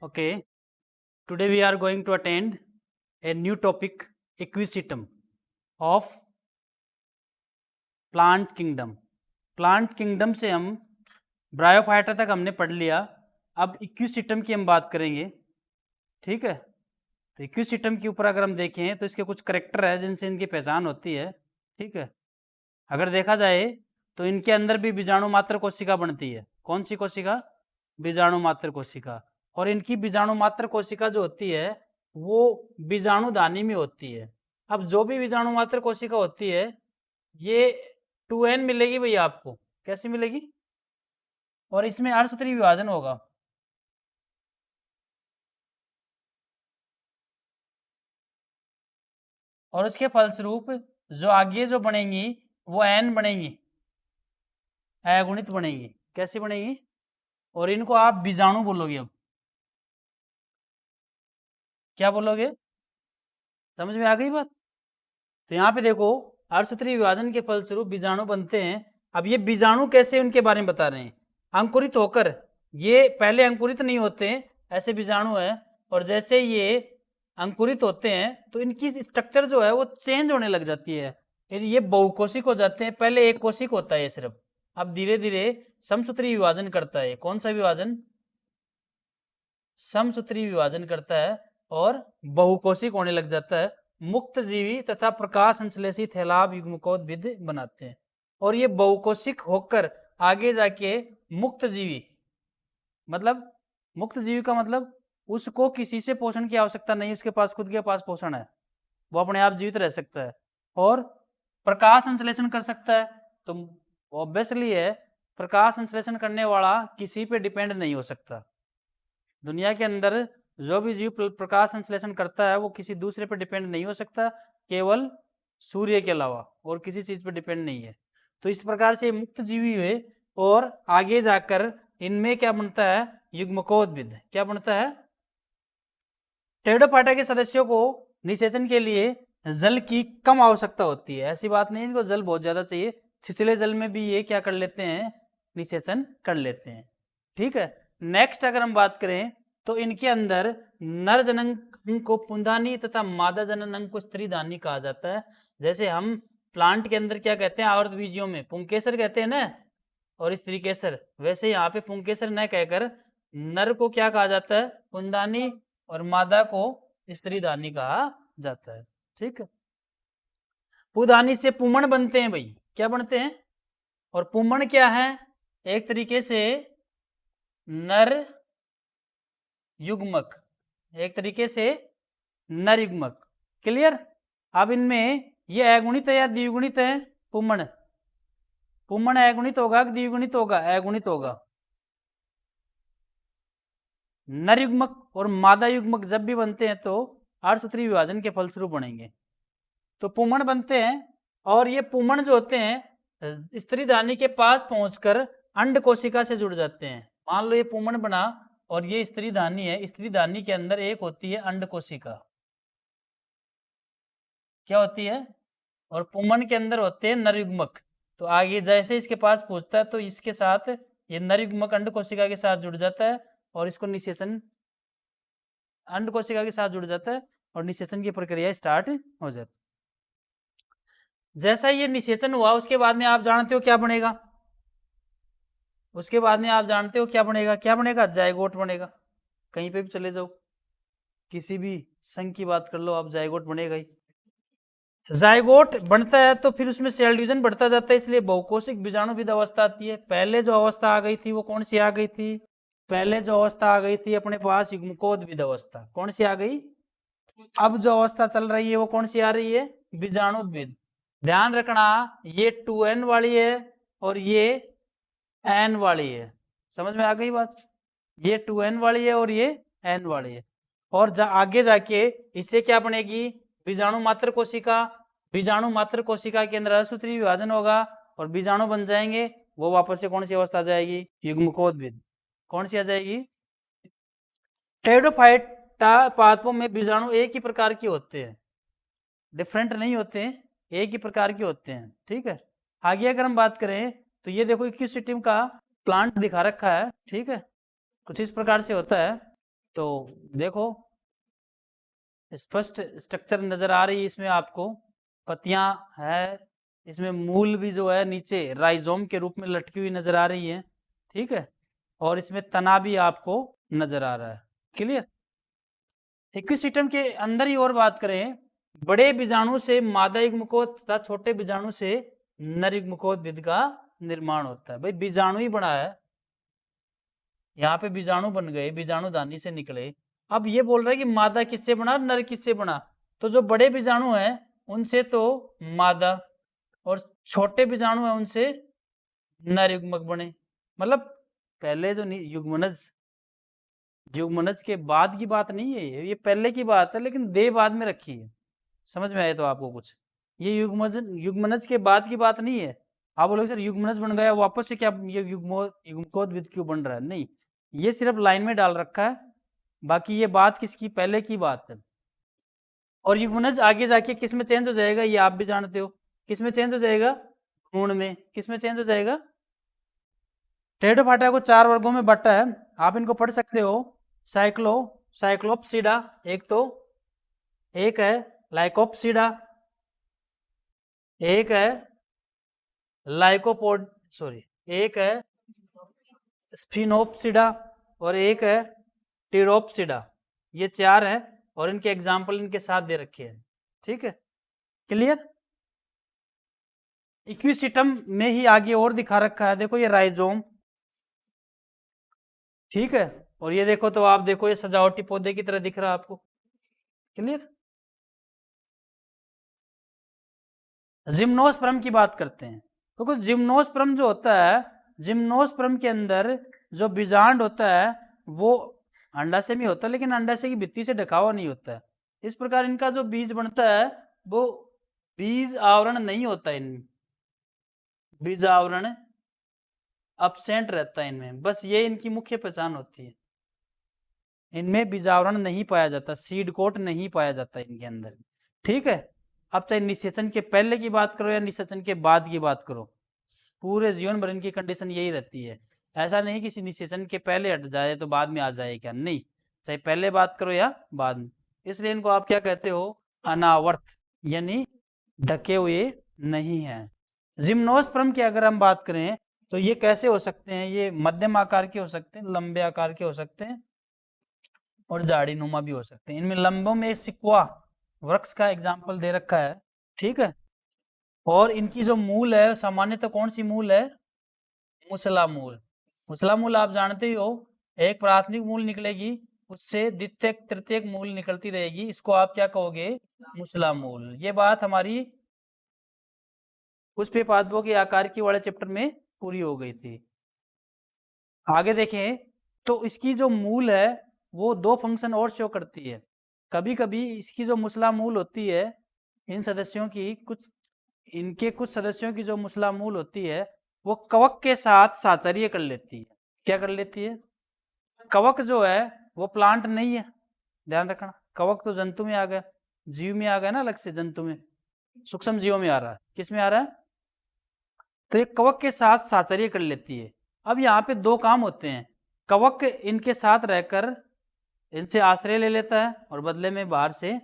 Okay, today we are going to attend a new topic, equisetum of plant kingdom. Plant kingdom से हम bryophyta तक हमने पढ़ लिया। अब इक्विसिटम की हम बात करेंगे, ठीक है। तो इक्विसिटम के ऊपर अगर हम देखें तो इसके कुछ करेक्टर है जिनसे इनकी पहचान होती है, ठीक है। अगर देखा जाए तो इनके अंदर भी बीजाणु मात्र कोशिका बनती है। कौन सी कोशिका? बीजाणु मात्र कोशिका। और इनकी बीजाणु मात्र कोशिका जो होती है वो बीजाणुदानी में होती है। अब जो भी बीजाणु मात्र कोशिका होती है ये 2n मिलेगी भैया आपको। कैसी मिलेगी? और इसमें अर्धसूत्री विभाजन होगा। और उसके फलस्वरूप जो आगे जो बनेंगी वो n बनेंगी, अगुणित बनेंगी। कैसी बनेगी? और इनको आप बीजाणु बोलोगे। अब क्या बोलोगे? समझ में आ गई बात? तो यहाँ पे देखो, अर्धसूत्री विभाजन के फलस्वरूप बीजाणु बनते हैं। अब ये बीजाणु कैसे, उनके बारे में बता रहे हैं। अंकुरित होकर, ये पहले अंकुरित नहीं होते हैं, ऐसे बीजाणु है। और जैसे ये अंकुरित होते हैं तो इनकी स्ट्रक्चर जो है वो चेंज होने लग जाती है। ये बहुकोशिक हो जाते हैं। पहले एक कोशिक होता है ये सिर्फ, अब धीरे धीरे समसूत्री विभाजन करता है। कौन सा विभाजन? समसूत्री विभाजन करता है और बहुकोशिक होने लग जाता है। मुक्त जीवी तथा प्रकाश संश्लेषी थैलाब युग्मकोद्भिद बनाते हैं। और ये बहुकोशिक होकर आगे जाके मुक्त जीवी, मतलब मुक्त जीवी का मतलब उसको किसी से पोषण की आवश्यकता नहीं, उसके पास खुद के पास पोषण है, वो अपने आप जीवित रह सकता है और प्रकाश संश्लेषण कर सकता है। तो ऑब्वियसली है, प्रकाश संश्लेषण करने वाला किसी पे डिपेंड नहीं हो सकता। दुनिया के अंदर जो भी जीव प्रकाश संश्लेषण करता है वो किसी दूसरे पर डिपेंड नहीं हो सकता, केवल सूर्य के अलावा और किसी चीज पर डिपेंड नहीं है। तो इस प्रकार से मुक्त जीवी हुए और आगे जाकर इनमें क्या बनता है? युग्मकोद्भिद। क्या बनता है? टेरिडोफाइटा के सदस्यों को निषेचन के लिए जल की कम आवश्यकता होती है। ऐसी बात नहीं इनको जल बहुत ज्यादा चाहिए, छिछले जल में भी ये क्या कर लेते हैं? निषेचन कर लेते हैं, ठीक है। नेक्स्ट अगर हम बात करें तो इनके अंदर नर जनन को पुंधानी तथा मादा जनन अंग को स्त्रीधानी कहा जाता है। जैसे हम प्लांट के अंदर क्या कहते हैं? आवर्त बीजियों में पुंकेसर कहते हैं ना, और स्त्री केसर, वैसे यहाँ पे पुंकेसर न कहकर नर को क्या कहा जाता है? पुंधानी, और मादा को स्त्रीधानी कहा जाता है, ठीक है। पुंधानी से पुमण बनते हैं भाई। क्या बनते हैं? और पुमण क्या है? एक तरीके से नर युग्मक, एक तरीके से नर युग्मक। क्लियर? अब इनमें ये अगुणित है या द्विगुणित है? पुमण, पुमण अगुणित होगा कि द्विगुणित होगा? अगुणित होगा। नर युग्मक और मादा युग्मक जब भी बनते हैं तो अर्धसूत्री विभाजन के फलस्वरूप बनेंगे, तो पुमण बनते हैं। और ये पुमण जो होते हैं स्त्रीधानी के पास पहुंचकर अंड कोशिका से जुड़ जाते हैं। मान लो ये पुमण बना और ये स्त्रीधानी है, स्त्रीधानी के अंदर एक होती है अंड कोशिका। क्या होती है? और पुमण के अंदर होते हैं नर युग्मक। तो आगे जैसे इसके पास पहुंचता है तो इसके साथ ये नर युग्मक अंड कोशिका के साथ जुड़ जाता है और इसको निषेचन, अंड कोशिका के साथ जुड़ जाता है और निषेचन की प्रक्रिया स्टार्ट हो जाती है। जैसा ये निषेचन हुआ उसके बाद में आप जानते हो क्या बनेगा? उसके बाद में आप जानते हो क्या बनेगा? क्या बनेगा? जायगोट बनेगा। कहीं पे भी चले जाओ, किसी भी संघ की बात कर लो आप, जायगोट बनेगा ही। जायगोट बनता है तो फिर उसमें सेल डिवीजन बढ़ता जाता है, इसलिए बहुकोशिक बीजाणुविद अवस्था आती है। पहले जो अवस्था आ गई थी वो कौन सी आ गई थी? पहले जो अवस्था आ गई थी अपने पास युग्मकोद्भिद अवस्था। कौन सी आ गई? अब जो अवस्था चल रही है वो कौन सी आ रही है? बीजाणुद्भिद। ध्यान रखना, ये 2n वाली है और ये n वाली है। समझ में आ गई बात? ये 2n वाली है और ये n वाली है। और आगे जाके इससे क्या बनेगी? बीजाणु मात्र कोशिका। बीजाणु मात्र कोशिका के अंदर अर्धसूत्री विभाजन होगा और बीजाणु बन जाएंगे। वो वापस से कौन सी अवस्था आ जाएगी? युग्मकोद्भिद। कौन सी आ जाएगी? टेरिडोफाइटा पादपों में बीजाणु एक ही प्रकार के होते हैं, डिफरेंट नहीं होते हैं, एक ही प्रकार के होते हैं, ठीक है। आगे अगर हम बात करें तो ये देखो इक्विसिटम का प्लांट दिखा रखा है, ठीक है। कुछ इस प्रकार से होता है। तो देखो स्पष्ट स्ट्रक्चर नजर आ रही है इसमें आपको, पत्तियां है, इसमें मूल भी जो है नीचे राइजोम के रूप में लटकी हुई नजर आ रही है, ठीक है, और इसमें तना भी आपको नजर आ रहा है। क्लियर। इक्विसिस्टम के अंदर ही और बात करें, बड़े बीजाणु से मादा युग्मकोद तथा छोटे बीजाणु से नर युग्मकोद का निर्माण होता है। भाई बीजाणु ही बना है, यहाँ पे बीजाणु बन गए, बीजाणु दानी से निकले। अब ये बोल रहा है कि मादा किससे बना, नर किससे बना, तो जो बड़े बीजाणु हैं उनसे तो मादा, और छोटे बीजाणु हैं उनसे नर युग्मक बने। मतलब पहले जो युग्मनज के बाद की बात नहीं है, ये पहले की बात है, लेकिन दे बाद में रखी है। समझ में आए तो आपको कुछ, ये युग्मनज के बाद की बात नहीं है। आप बोलोगे सर युग्मनज बन गया वापस से क्या ये युग्मकोद क्यों बन रहा है, नहीं, ये सिर्फ लाइन में डाल रखा है, बाकी ये बात किसकी, पहले की बात है। और युग्मनज आगे जाके किस में चेंज हो जाएगा, ये आप भी जानते हो, किस में चेंज हो जाएगा, भ्रूण में। किस में चेंज हो जाएगा, टेट्राफाटा को 4 वर्गों में बांटा है, आप इनको पढ़ सकते हो। साइक्लोप्सिडा एक है, लाइकोप्सिडा एक है, एक है स्फिनोप्सिडा और एक है टिरोप्सिडा। ये 4 है और इनके एग्जाम्पल इनके साथ दे रखे हैं, ठीक है। क्लियर। इक्विसिस्टम में ही आगे और दिखा रखा है, देखो ये राइजोम, ठीक है, और ये देखो तो आप देखो ये सजावटी पौधे की तरह दिख रहा है आपको। क्लियर। जिम्नोस्पर्म की बात करते हैं, तो कुछ जिम्नोस्पर्म जो होता है, जिम्नोस्पर्म के अंदर जो बीजांड होता है वो अंडाशय में होता है, लेकिन अंडाशय की भित्ति से ढका हुआ नहीं होता है। इस प्रकार इनका जो बीज बनता है वो बीज आवरण नहीं होता, इनमें बीज आवरण अब्सेंट रहता है इनमें, बस ये इनकी मुख्य पहचान होती है। इनमें बीजावरण नहीं पाया जाता, सीड कोट नहीं पाया जाता इनके अंदर, ठीक है। अब चाहे निषेचन के पहले की बात करो या निषेचन के बाद की बात करो, पूरे जीवन भर इनकी कंडीशन यही रहती है। ऐसा नहीं किसी निषेचन के पहले हट जाए तो बाद में आ जाए, क्या नहीं, चाहे पहले बात करो या बाद में। इसलिए इनको आप क्या कहते हो, अनावर्त, यानी ढके हुए नहीं है। जिम्नोस्पर्म की अगर हम बात करें तो ये कैसे हो सकते हैं, ये मध्यम आकार के हो सकते हैं, लंबे आकार के हो सकते हैं और झाड़ी नुमा भी हो सकते हैं। इनमें लंबों में सिक्वा वृक्ष का एग्जाम्पल दे रखा है, ठीक है। और इनकी जो मूल है सामान्यतः कौन सी मूल है, मुसला मूल। मुसला मूल आप जानते ही हो, एक प्राथमिक मूल निकलेगी, उससे द्वितीयक तृतीयक मूल निकलती रहेगी, इसको आप क्या कहोगे, मुसला मूल। ये बात हमारी पुष्पीय पादपों के आकार की वाले चैप्टर में पूरी हो गई थी। आगे देखें तो इसकी जो मूल है वो 2 फंक्शन और शो करती है। कभी कभी इसकी जो मुसला मूल होती है, इन सदस्यों की कुछ सदस्यों की जो मुसला मूल होती है वो कवक के साथ साहचर्य कर लेती है। क्या कर लेती है, कवक जो है वो प्लांट नहीं है, ध्यान रखना, कवक तो जंतु में आ गया, जीव में आ गया ना, अलग से जंतु में, सूक्ष्म जीवों में आ रहा है, किस में आ रहा है, तो ये कवक के साथ साहचर्य कर लेती है। अब यहाँ पे 2 काम होते हैं, कवक इनके साथ रहकर इनसे आश्रय ले लेता है और बदले में बाहर से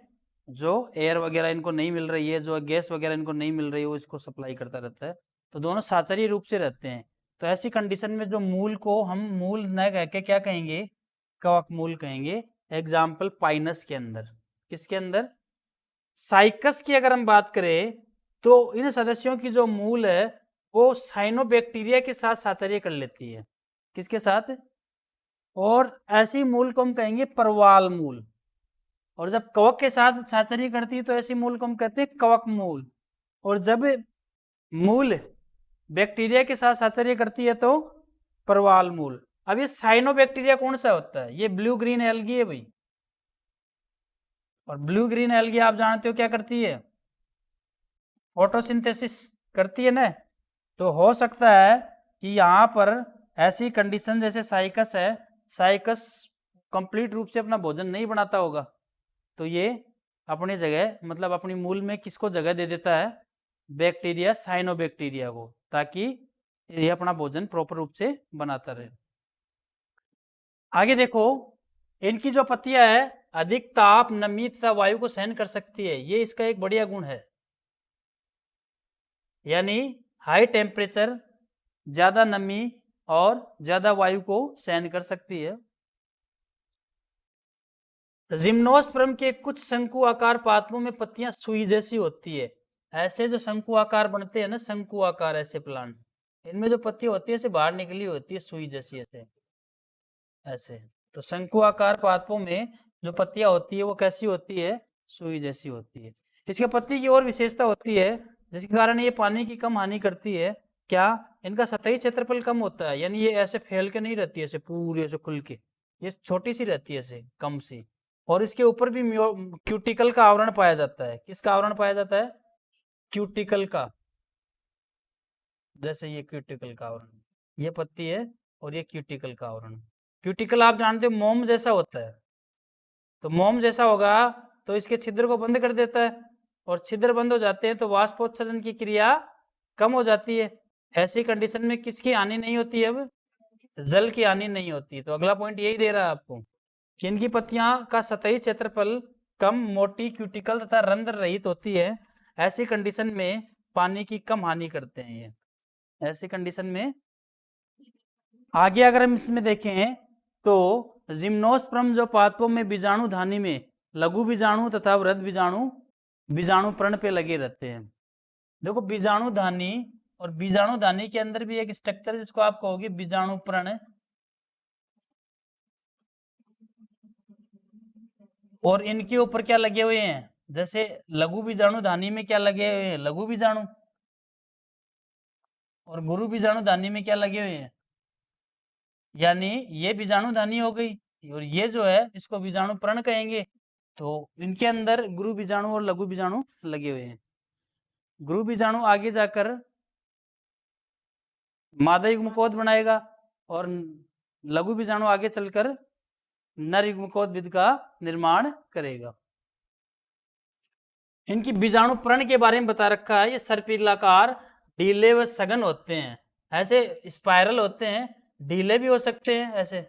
जो एयर वगैरह इनको नहीं मिल रही है, जो गैस वगैरह इनको नहीं मिल रही है, वो इसको सप्लाई करता रहता है, तो दोनों साहचर्य रूप से रहते हैं। तो ऐसी कंडीशन में जो मूल को हम मूल न कह के क्या कहेंगे, कवक मूल कहेंगे। एग्जाम्पल पाइनस के अंदर, किसके अंदर, साइकस की अगर हम बात करें तो इन सदस्यों की जो मूल है वो साइनोबैक्टीरिया के साथ साहचर्य कर लेती है, किसके साथ, और ऐसी मूल को हम कहेंगे परवाल मूल। और जब कवक के साथ साहचर्य करती है तो ऐसी मूल को हम कहते हैं कवक मूल। और जब मूल बैक्टीरिया के साथ साहचर्य करती है तो परवाल मूल। अब ये साइनोबैक्टीरिया कौन सा होता है, ये ब्लू ग्रीन एल्गी है भाई, और ब्लू ग्रीन एल्गी आप जानते हो क्या करती है, फोटोसिंथेसिस करती है ना। तो हो सकता है कि यहाँ पर ऐसी कंडीशन जैसे साइकस है, साइकस कंप्लीट रूप से अपना भोजन नहीं बनाता होगा, तो ये अपनी जगह मतलब अपनी मूल में किसको जगह दे देता है, बैक्टीरिया, साइनोबैक्टीरिया को, ताकि ये अपना भोजन प्रॉपर रूप से बनाता रहे। आगे देखो इनकी जो पत्तियां है अधिक ताप, नमी तथा वायु को सहन कर सकती है, ये इसका एक बढ़िया गुण है। यानी हाई टेम्परेचर, ज्यादा नमी और ज्यादा वायु को सहन कर सकती है। जिम्नोस्पर्म के कुछ शंकु आकार पात्रों में पत्तियां सुई जैसी होती है। ऐसे जो शंकु आकार बनते हैं ना, शंकु आकार ऐसे प्लांट, इनमें जो पत्तियां होती है ऐसे बाहर निकली होती है सुई जैसी, ऐसे ऐसे। तो शंकु आकार पात्रों में जो पत्तियां होती है वो कैसी होती है, सुई जैसी होती है। इसके पत्ती की और विशेषता होती है जिसके कारण ये पानी की कम हानि करती है। क्या? इनका सतही क्षेत्रफल कम होता है, यानी ये ऐसे फैल के नहीं रहती है ऐसे पूरी ऐसे खुल के, ये छोटी सी रहती है ऐसे कम सी। और इसके ऊपर भी क्यूटिकल का आवरण पाया जाता है। किसका आवरण पाया जाता है? क्यूटिकल का। जैसे ये क्यूटिकल का आवरण, ये पत्ती है और ये क्यूटिकल का आवरण। क्यूटिकल आप जानते हो मोम जैसा होता है, तो मोम जैसा होगा तो इसके छिद्र को बंद कर देता है, और छिद्र बंद हो जाते हैं तो वाष्पोत्सर्जन की क्रिया कम हो जाती है। ऐसी कंडीशन में किसकी हानि नहीं होती है? अब जल की हानि नहीं होती। तो अगला पॉइंट यही दे रहा है आपको, जिनकी पत्तियां का सतही क्षेत्रफल कम, मोटी, क्यूटिकल तथा रंध्र रहित होती है, ऐसी कंडीशन में पानी की कम हानि करते हैं ये। ऐसी कंडीशन में आगे अगर हम इसमें देखें तो जिम्नोस्पर्म जो पादपों में बीजाणुधानी में लघु बीजाणु तथा वृहद बीजाणु बीजाणुपर्ण पे लगे रहते हैं। देखो बीजाणुधानी और बीजाणुधानी के अंदर भी एक स्ट्रक्चर जिसको आप कहोगे बीजाणुपर्ण, और इनके ऊपर क्या लगे हुए हैं? जैसे लघु बीजाणुधानी में क्या लगे हुए हैं? लघु बीजाणु। और गुरु बीजाणुधानी में क्या लगे हुए हैं? यानी ये बीजाणुधानी हो गई, और ये जो है इसको बीजाणुपर्ण कहेंगे। तो इनके अंदर गुरु बीजाणु और लघु बीजाणु लगे हुए हैं। गुरु बीजाणु आगे जाकर मादा युग्मकोद बनाएगा, और लघु बीजाणु आगे चलकर नर युग्मकोद्भिद का निर्माण करेगा। इनकी बीजाणुपर्ण के बारे में बता रखा है, ये सर्पिलाकार, ढीले व सघन होते हैं। ऐसे स्पाइरल होते हैं, ढीले भी हो सकते हैं ऐसे,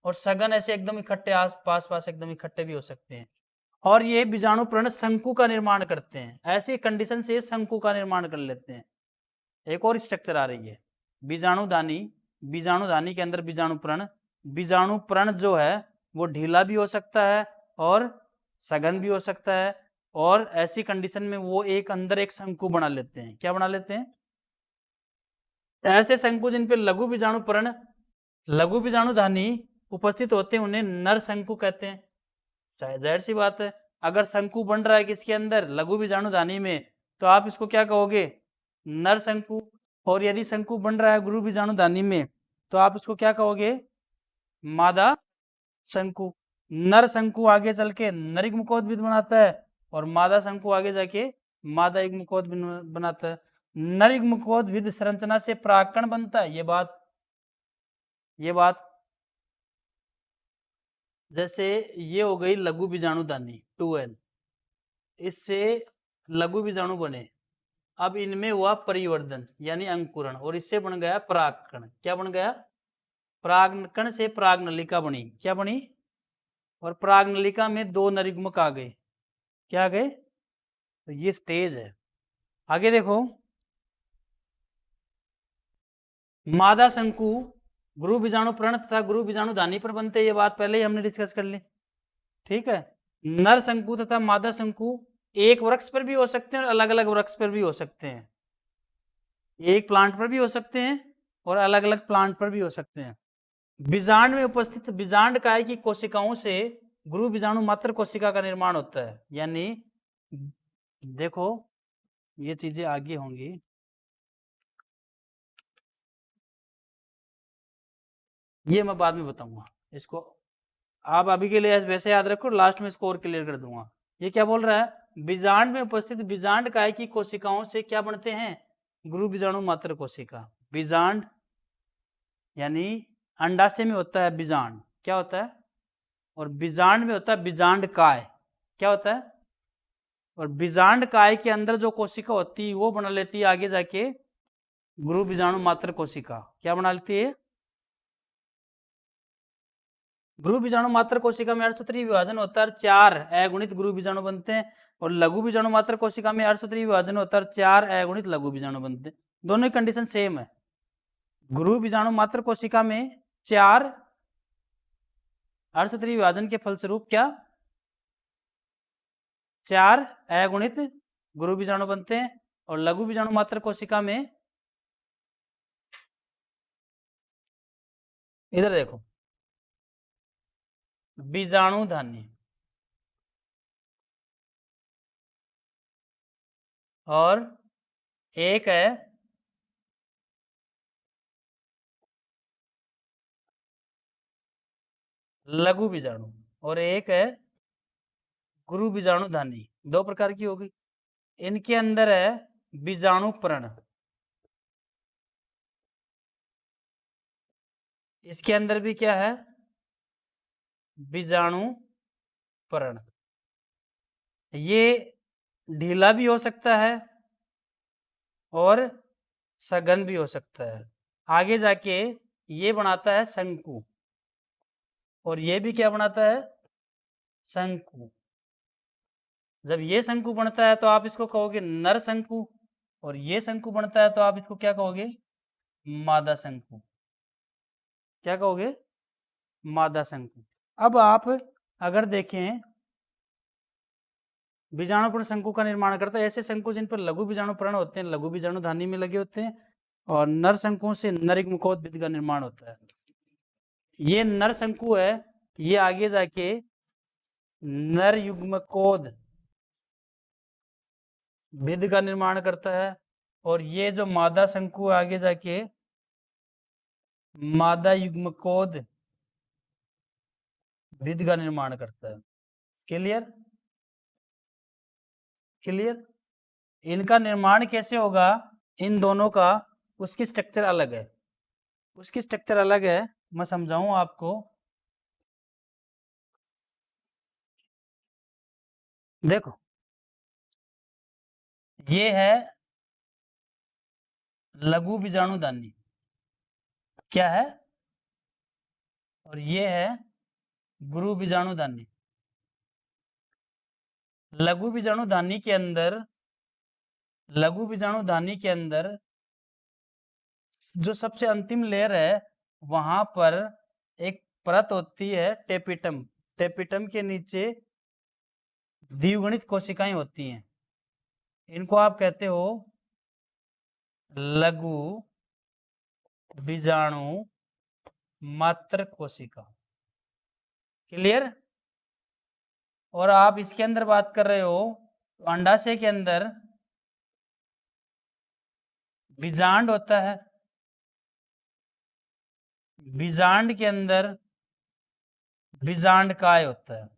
और सघन ऐसे एकदम इकट्ठे आस पास एकदम इकट्ठे भी हो सकते हैं। और ये बीजाणुपर्ण शंकु का निर्माण करते हैं। ऐसी कंडीशन से शंकु का निर्माण कर लेते हैं। एक और स्ट्रक्चर आ रही है बीजाणुधानी। बीजाणुधानी के अंदर बीजाणुपर्ण। बीजाणुपर्ण जो है वो ढीला भी हो सकता है और सघन भी हो सकता है, और ऐसी कंडीशन में वो एक अंदर एक शंकु बना लेते हैं। क्या बना लेते हैं? ऐसे शंकु जिन पे लघु बीजाणुपर्ण, लघु बीजाणुधानी उपस्थित होते हैं उन्हें नर शंकु कहते हैं। जाहिर सी बात है, अगर शंकु बन रहा है किसके अंदर? लघु बीजाणुधानी में, तो आप इसको क्या कहोगे? नर शंकु। और यदि शंकु बन रहा है गुरु बीजाणुधानी में, तो आप इसको क्या कहोगे? मादा शंकु। नर शंकु आगे चल के नर युग्मकोद्भिद बनाता है, और मादा शंकु आगे जाके मादा युग्मकोद्भिद बनाता है। नर युग्मकोद्भिद संरचना से परागकण बनता है। ये बात जैसे ये हो गई लघु बीजाणुधानी 2N, इससे लघु बीजाणु बने। अब इनमें हुआ परिवर्धन यानी अंकुरण, और इससे बन गया परागकण। क्या बन गया? परागकण से परागनलिका बनी। क्या बनी? और परागनलिका में 2 नरयुग्मक आ गए। क्या आ गए? तो ये स्टेज है। आगे देखो, मादा शंकु गुरु बीजाणुपर्ण तथा गुरु बीजाणुधानी पर बनते, ये बात पहले ही हमने डिस्कस कर ली। ठीक है। नर शंकु तथा मादा शंकु एक वृक्ष पर भी हो सकते हैं और अलग अलग वृक्ष पर भी हो सकते हैं। एक प्लांट पर भी हो सकते हैं और अलग अलग प्लांट पर भी हो सकते हैं। बीजांड में उपस्थित बीजांड काय की कोशिकाओं से गुरु बीजाणु मात्र कोशिका का निर्माण होता है। यानी देखो ये चीजें आगे होंगी, ये मैं बाद में बताऊंगा। इसको आप अभी के लिए वैसे याद रखो, लास्ट में इसको और क्लियर कर दूंगा। ये क्या बोल रहा है? बीजांड में उपस्थित बीजांड काय की कोशिकाओं से क्या बनते हैं? गुरु बीजाणु मात्र कोशिका। बीजांड यानी अंडाशय में होता है बीजांड, क्या होता है? और बीजांड में होता है बीजांड काय, क्या होता है? और बीजांड काय के अंदर जो कोशिका होती है वो बना लेती है आगे जाके गुरु बीजाणु मात्र कोशिका। क्या बना लेती है? गुरु बीजाणु मात्र कोशिका में अर्धसूत्रीय विभाजन होता है, 4 अगुणित गुरु बीजाणु बनते हैं। और लघु बीजाणु मात्र कोशिका में अर्धसूत्रीय विभाजन होता है, 4 अगुणित लघु बीजाणु बनते हैं। दोनों की कंडीशन सेम है। गुरु बीजाणु मात्र कोशिका में 4 अर्धसूत्रीय विभाजन के फलस्वरूप क्या 4 अगुणित गुरु बीजाणु बनते हैं। और लघु बीजाणु मात्र कोशिका में, इधर देखो, बीजाणु धान्य और एक है लघु बीजाणु और एक है गुरु बीजाणु धानी। 2 प्रकार की होगी। इनके अंदर है बीजाणु प्रण, इसके अंदर भी क्या है बीजाणु प्रण। ये ढीला भी हो सकता है और सघन भी हो सकता है। आगे जाके ये बनाता है शंकु, और ये भी क्या बनाता है शंकु। जब ये शंकु बनता है तो आप इसको कहोगे नर शंकु, और ये शंकु बनता है तो आप इसको क्या कहोगे मादा शंकु। क्या कहोगे मादा शंकु। अब आप अगर देखें बीजाणुपूर्ण शंकु का निर्माण करता है ऐसे शंकु जिन पर लघु बीजाणु प्रण होते हैं, लघु बीजाणु धानी में लगे होते हैं, और नर शंकुओं से नरयुग्मकोद्भिद का निर्माण होता है। ये नर शंकु है, ये आगे जाके नरयुग्मकोद भिद का निर्माण करता है, और ये जो मादा शंकु आगे जाके मादा युग्मकोद भिद का निर्माण करता है। Clear clear. इनका निर्माण कैसे होगा इन दोनों का, उसकी स्ट्रक्चर अलग है, उसकी स्ट्रक्चर अलग है। मैं समझाऊं आपको। देखो ये है लघु बीजाणु धानी, क्या है, और ये है गुरु बीजाणु धानी। लघु बीजाणु धानी के अंदर, लघु बीजाणु धानी के अंदर जो सबसे अंतिम लेयर है वहां पर एक परत होती है टेपिटम। टेपिटम के नीचे द्विगुणित कोशिकाएं होती हैं, इनको आप कहते हो लघु बीजाणु मात्र कोशिका। क्लियर। और आप इसके अंदर बात कर रहे हो तो अंडाशय के अंदर बीजांड होता है, बीजांड के अंदर बीजांडकाय होता है,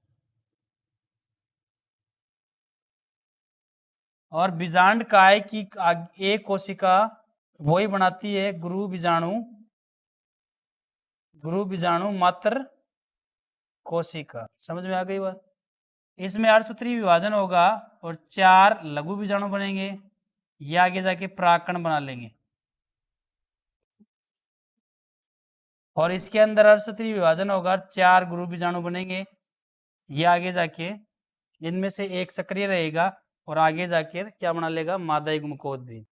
और बीजांडकाय की एक कोशिका वही बनाती है गुरु बीजाणु, गुरु बीजाणु मात्र कोशिका। समझ में आ गई बात। इसमें अर्धसूत्रीय विभाजन होगा और 4 लघु बीजाणु बनेंगे, ये आगे जाके परागकण बना लेंगे, और इसके अंदर अर्धसूत्रीय विभाजन होगा, 4 गुरु बीजाणु बनेंगे, ये आगे जाके इनमें से एक सक्रिय रहेगा और आगे जाके क्या बना लेगा मादा युग्मकोद्भिद।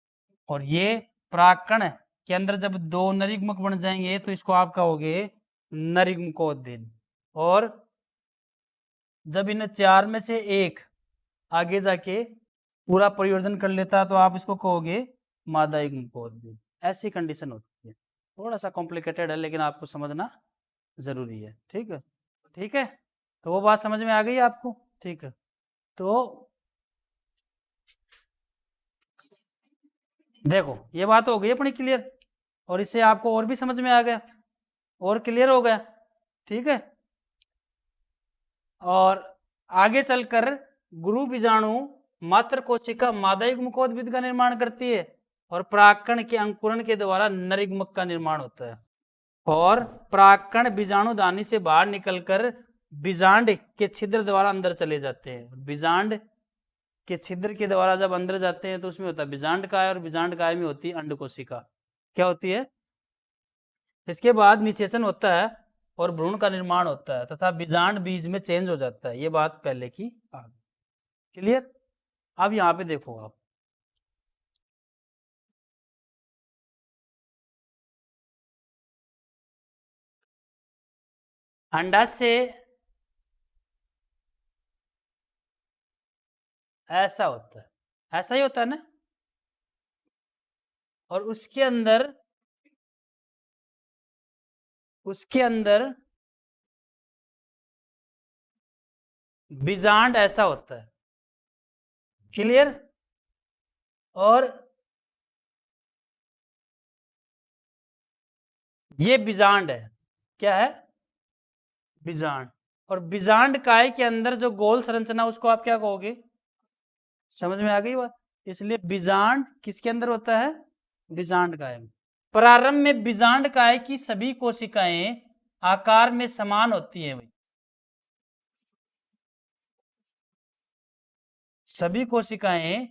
और ये परागकण के अंदर जब 2 नरयुग्मक बन जाएंगे तो इसको आप कहोगे नरयुग्मकोद्भिद। और जब इन 4 में से एक आगे जाके पूरा परिवर्तन कर लेता है तो आप इसको कहोगे मादा युग्मकोद्भिद। ऐसी कंडीशन होती है। थोड़ा सा कॉम्प्लिकेटेड है लेकिन आपको समझना जरूरी है। ठीक है ठीक है। तो वो बात समझ में आ गई आपको। ठीक है। तो देखो ये बात हो गई अपनी क्लियर, और इससे आपको और भी समझ में आ गया और क्लियर हो गया। ठीक है। और आगे चलकर गुरु बीजाणु मात्र कोशिका मादा युग्मकोद्भिद का निर्माण करती है, और परागकण के अंकुरण के द्वारा नरयुग्मक का निर्माण होता है। और परागकण बीजाणु दानी से बाहर निकलकर बीजांड के छिद्र द्वारा अंदर चले जाते हैं। बीजांड के छिद्र के द्वारा जब अंदर जाते हैं तो उसमें होता है बीजांडकाय, और बीजांडकाय में होती है अंड कोशिका। क्या होती है। इसके बाद निषेचन होता है, और भ्रूण का निर्माण होता है तथा बीजांड बीज में चेंज हो जाता है। ये बात पहले की आ गई। क्लियर? अब यहाँ पे देखो आप, अंडाशय ऐसा होता है, ऐसा ही होता है ना, और उसके अंदर बीजांड ऐसा होता है। क्लियर? और ये बीजांड है, क्या है? बीजांड। और बीजांड काय के अंदर जो गोल संरचना उसको आप क्या कहोगे? समझ में आ गई बात? इसलिए बीजांड किसके अंदर होता है? बीजांड काय में। प्रारंभ में बीजांड काय की सभी कोशिकाएं आकार में समान होती हैं भाई, सभी कोशिकाएं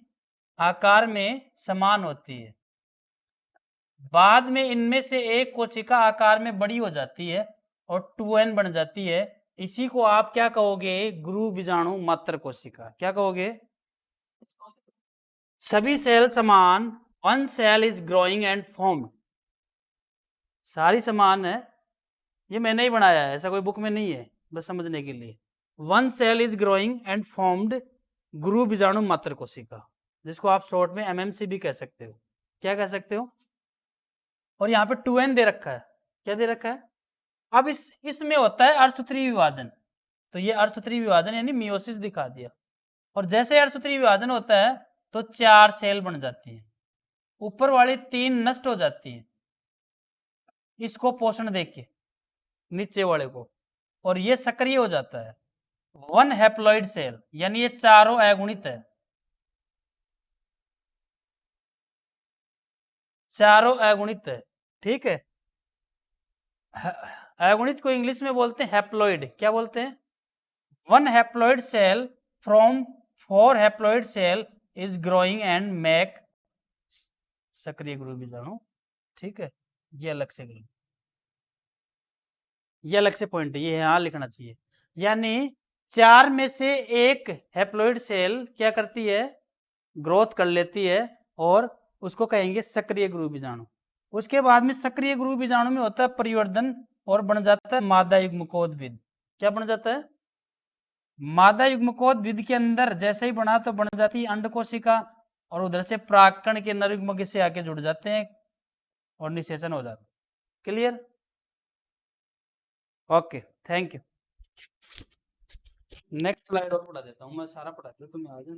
आकार में समान होती है। बाद में इनमें से एक कोशिका आकार में बड़ी हो जाती है और 2n बन जाती है। इसी को आप क्या कहोगे? गुरु बीजाणु मात्र कोशिका। क्या कहोगे? सभी सेल समान, one cell is growing and formed, सारी समान है। ये मैंने ही बनाया है, ऐसा कोई बुक में नहीं है, बस समझने के लिए। One cell is growing and formed गुरु बीजाणु मात्र कोशिका, जिसको आप शॉर्ट में MMC भी कह सकते हो। क्या कह सकते हो? और यहाँ पे 2n दे रखा है। क्या दे रखा है? अब इसमें होता है अर्धसूत्री विभाजन, तो ये अर्धसूत्री विभाजन यानी मियोसिस दिखा दिया। और जैसे अर्धसूत्री विभाजन होता है तो 4 सेल बन जाती हैं, ऊपर वाली 3 नष्ट हो जाती हैं इसको पोषण देके नीचे वाले को, और ये सक्रिय हो जाता है 1 हैप्लॉइड सेल, यानी ये चारों अगुणित है, चारों अगुणित है। ठीक है? अगुणित को इंग्लिश में बोलते हैं हैप्लॉइड। क्या बोलते हैं? 1 haploid cell from 4 haploid cell is growing and make सक्रिय गुरु बीजाणु। ठीक है? ये अलग से ये अलग से पॉइंट है, ये यहाँ लिखना चाहिए। यानी 4 में से एक हैप्लॉइड सेल क्या करती है? ग्रोथ कर लेती है और उसको कहेंगे सक्रिय गुरु बीजाणु। उसके बाद में सक्रिय गुरु बीजाणु में होता है परिवर्धन और बन जाता है मादा युग्मकोद्भिद। क्या बन जाता है? मादा युग्मकोद्भिद के अंदर जैसे ही बना तो बन जाती है अंड कोशिका, और उधर से प्राक्कण के नर युग्मक से आके जुड़ जाते हैं और निषेचन हो जाता है। Clear? Okay, thank you. Next slide और पढ़ा देता हूँ मैं, सारा पढ़ा दूँ, तुम आ जाओ।